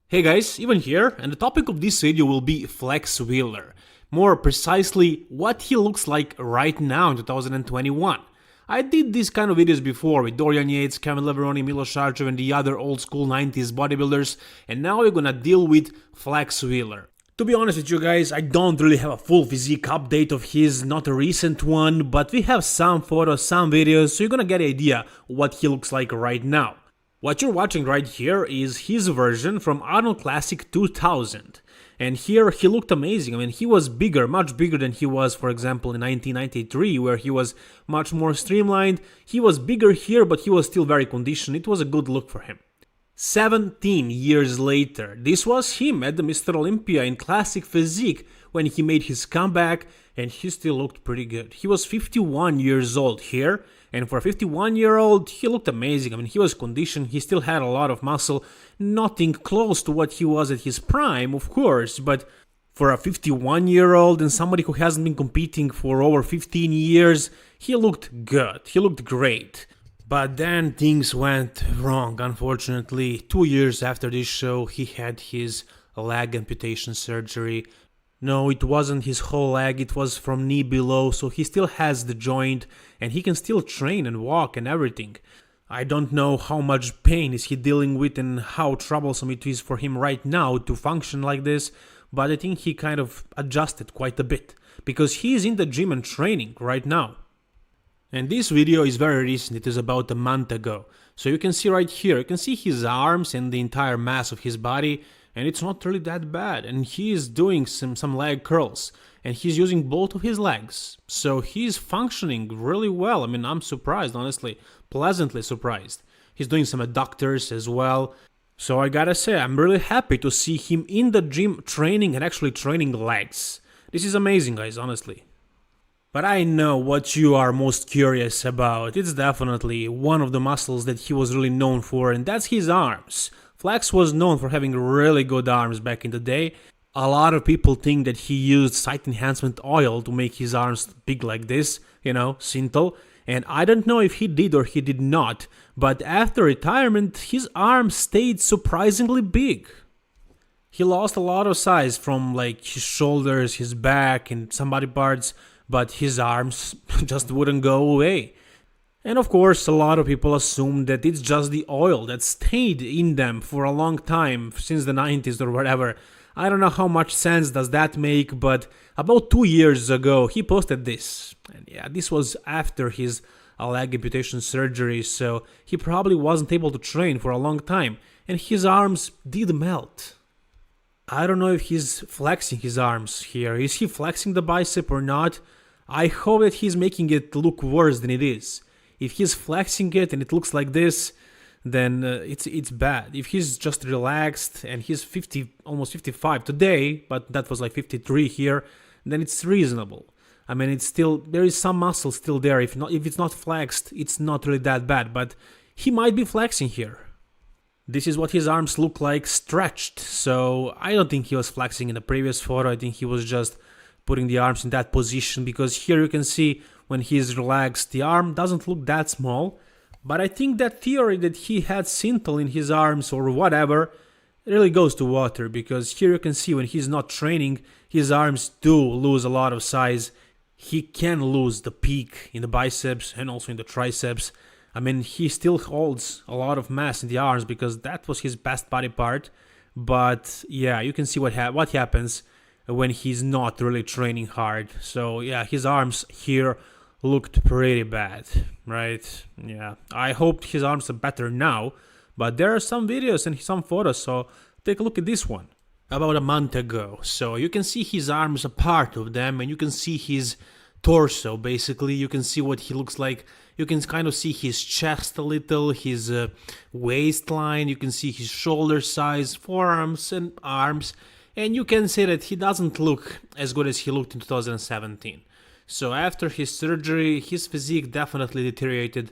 Hey guys, Ivan here, and the topic of this video will be Flex Wheeler. More precisely, what he looks like right now in 2021. I did these kind of videos before with Dorian Yates, Kevin Leveroni, Milos Sarcev and the other old school 90s bodybuilders, and now we're gonna deal with Flex Wheeler. To be honest with you guys, I don't really have a full physique update of his, not a recent one, but we have some photos, some videos, so you're gonna get an idea what he looks like right now. What you're watching right here is his version from Arnold Classic 2000. And here he looked amazing. I mean, he was bigger, much bigger than he was, for example, in 1993, where he was much more streamlined. He was bigger here, but he was still very conditioned. It was a good look for him. 17 years later, this was him at the Mr. Olympia in classic physique when he made his comeback, and he still looked pretty good. He was 51 years old here, and for a 51-year-old, he looked amazing. I mean, he was conditioned, he still had a lot of muscle, nothing close to what he was at his prime, of course, but for a 51-year-old and somebody who hasn't been competing for over 15 years, he looked good, he looked great. But then things went wrong, unfortunately. 2 years after this show, he had his leg amputation surgery. No, it wasn't his whole leg, it was from knee below, so he still has the joint and he can still train and walk and everything. I don't know how much pain is he dealing with and how troublesome it is for him right now to function like this, but I think he kind of adjusted quite a bit, because he is in the gym and training right now. And this video is very recent, it is about a month ago. So you can see right here, you can see his arms and the entire mass of his body, and it's not really that bad. And he is doing some leg curls, and he's using both of his legs. So he's functioning really well. I mean, I'm surprised, honestly, pleasantly surprised. He's doing some adductors as well. So I gotta say, I'm really happy to see him in the gym training and actually training legs. This is amazing, guys, honestly. But I know what you are most curious about. It's definitely one of the muscles that he was really known for, and that's his arms. Flex was known for having really good arms back in the day. A lot of people think that he used site enhancement oil to make his arms big like this, you know, Synthol. And I don't know if he did or he did not, but after retirement, his arms stayed surprisingly big. He lost a lot of size from like his shoulders, his back, and some body parts, but his arms just wouldn't go away. And of course, a lot of people assume that it's just the oil that stayed in them for a long time, since the 90s or whatever. I don't know how much sense does that make, but about 2 years ago, he posted this. And yeah, this was after his leg amputation surgery, so he probably wasn't able to train for a long time, and his arms did melt. I don't know if he's flexing his arms here. Is he flexing the bicep or not? I hope that he's making it look worse than it is. If he's flexing it and it looks like this, then it's bad. If he's just relaxed and he's 50, almost 55 today, but that was like 53 here, then it's reasonable. I mean, it's still, there is some muscle still there. If it's not flexed, it's not really that bad, but he might be flexing here. This is what his arms look like stretched, so I don't think he was flexing in the previous photo. I think he was just putting the arms in that position, because here you can see when he's relaxed, the arm doesn't look that small. But I think that theory that he had Synthol in his arms or whatever really goes to water, because here you can see when he's not training, his arms do lose a lot of size. He can lose the peak in the biceps and also in the triceps. I mean, he still holds a lot of mass in the arms because that was his best body part. But yeah, you can see what happens when he's not really training hard. So yeah, his arms here looked pretty bad, right? Yeah, I hope his arms are better now, but there are some videos and some photos, so take a look at this one. About a month ago, so you can see his arms, a part of them, and you can see his torso, basically. You can see what he looks like. You can kind of see his chest a little, his waistline, you can see his shoulder size, forearms and arms, and you can say that he doesn't look as good as he looked in 2017. So after his surgery, his physique definitely deteriorated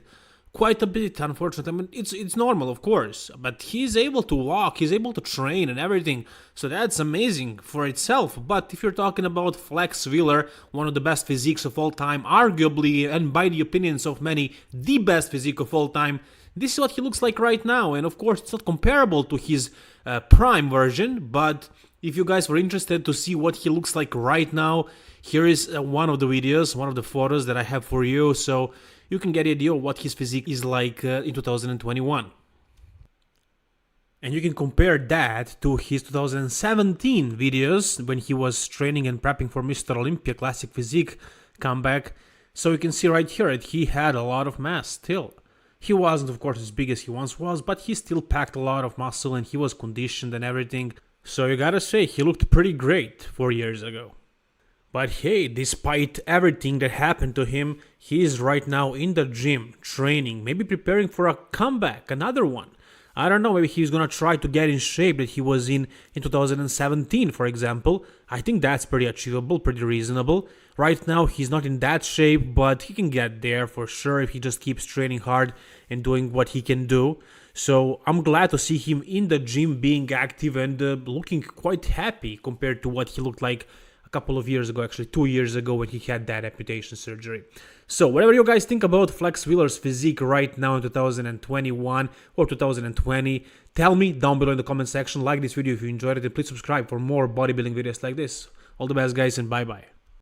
quite a bit, unfortunately. I mean, it's normal, of course, but he's able to walk, he's able to train and everything, so that's amazing for itself. But if you're talking about Flex Wheeler, one of the best physiques of all time, arguably, and by the opinions of many, the best physique of all time, This is what he looks like right now, and of course it's not comparable to his prime version, but if you guys were interested to see what he looks like right now, here is one of the videos, one of the photos that I have for you, so you can get an idea of what his physique is like in 2021. And you can compare that to his 2017 videos when he was training and prepping for Mr. Olympia Classic Physique comeback. So you can see right here that he had a lot of mass still. He wasn't, of course, as big as he once was, but he still packed a lot of muscle and he was conditioned and everything. So you gotta say, he looked pretty great 4 years ago. But hey, despite everything that happened to him, he is right now in the gym, training, maybe preparing for a comeback, another one. I don't know, maybe he's gonna try to get in shape that he was in 2017, for example. I think that's pretty achievable, pretty reasonable. Right now, he's not in that shape, but he can get there for sure if he just keeps training hard and doing what he can do. So I'm glad to see him in the gym being active and looking quite happy compared to what he looked like a couple of years ago, actually 2 years ago when he had that amputation surgery. So whatever you guys think about Flex Wheeler's physique right now in 2021 or 2020, tell me down below in the comment section. Like this video if you enjoyed it, and please subscribe for more bodybuilding videos like this. All the best guys, and bye bye.